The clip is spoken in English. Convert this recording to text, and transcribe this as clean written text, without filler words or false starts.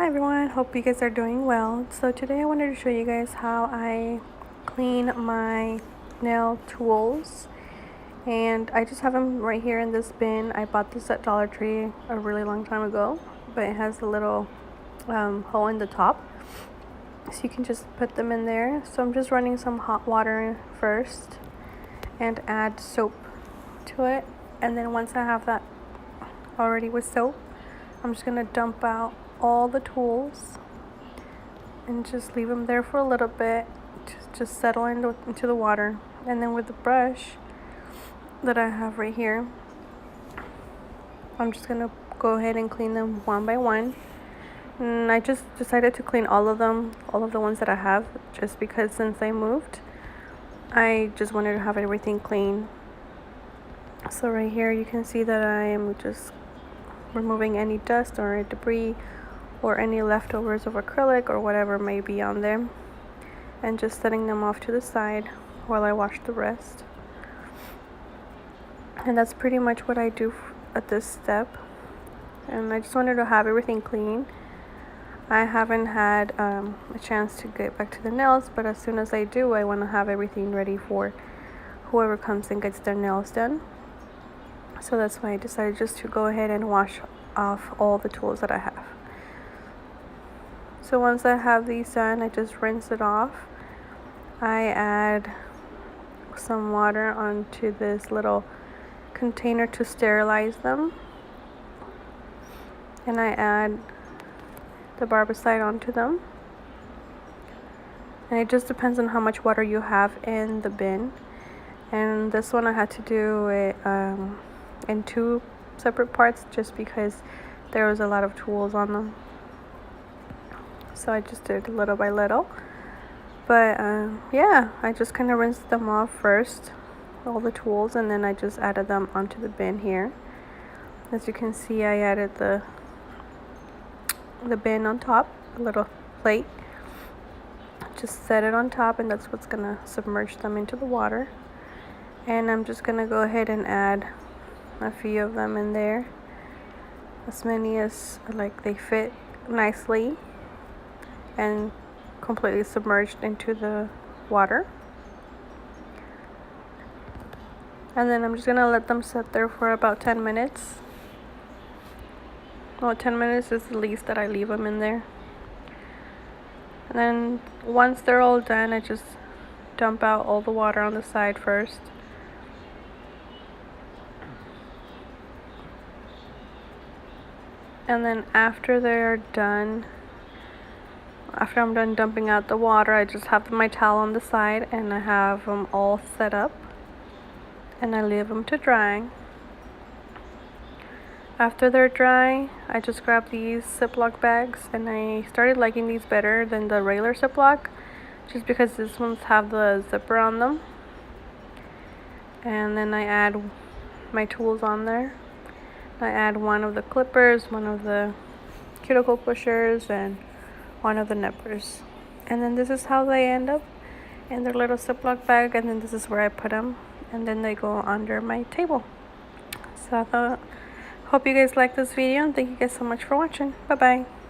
Hi everyone, hope you guys are doing well. So today I wanted to show you guys how I clean my nail tools, and I just have them right here in this bin. I bought this at Dollar Tree a really long time ago, but it has a little hole in the top, so you can just put them in there. So I'm just running some hot water first and add soap to it, and then once I have that already with soap, I'm just gonna dump out all the tools and just leave them there for a little bit to just settle into the water. And then with the brush that I have right here, I'm just gonna go ahead and clean them one by one. And I just decided to clean all of them, all of the ones that I have, just because since I moved, I just wanted to have everything clean. So right here you can see that I am just removing any dust or debris or any leftovers of acrylic or whatever may be on there, and just setting them off to the side while I wash the rest. And that's pretty much what I do at this step. And I just wanted to have everything clean. I haven't had a chance to get back to the nails, but as soon as I do, I want to have everything ready for whoever comes and gets their nails done. So that's why I decided just to go ahead and wash off all the tools that I have. So once I have these done, I just rinse it off. I add some water onto this little container to sterilize them, and I add the barbicide onto them. And it just depends on how much water you have in the bin. And this one I had to do it in two separate parts just because there was a lot of tools on them. So I just did little by little. But yeah, I just kind of rinsed them off first, all the tools, and then I just added them onto the bin here. As you can see, I added the bin on top, a little plate. Just set it on top, and that's what's gonna submerge them into the water. And I'm just gonna go ahead and add a few of them in there, as many as like they fit nicely and completely submerged into the water. And then I'm just gonna let them sit there for about 10 minutes. Well, 10 minutes is the least that I leave them in there. And then once they're all done, I just dump out all the water on the side first. And then after I'm done dumping out the water, I just have my towel on the side and I have them all set up, and I leave them to dry. After they're dry, I just grab these Ziploc bags, and I started liking these better than the regular Ziploc just because these ones have the zipper on them. And then I add my tools on there. I add one of the clippers, one of the cuticle pushers, and one of the nippers. And then this is how they end up in their little Ziploc bag, and then this is where I put them, and then they go under my table. So hope you guys like this video, and thank you guys so much for watching. Bye bye.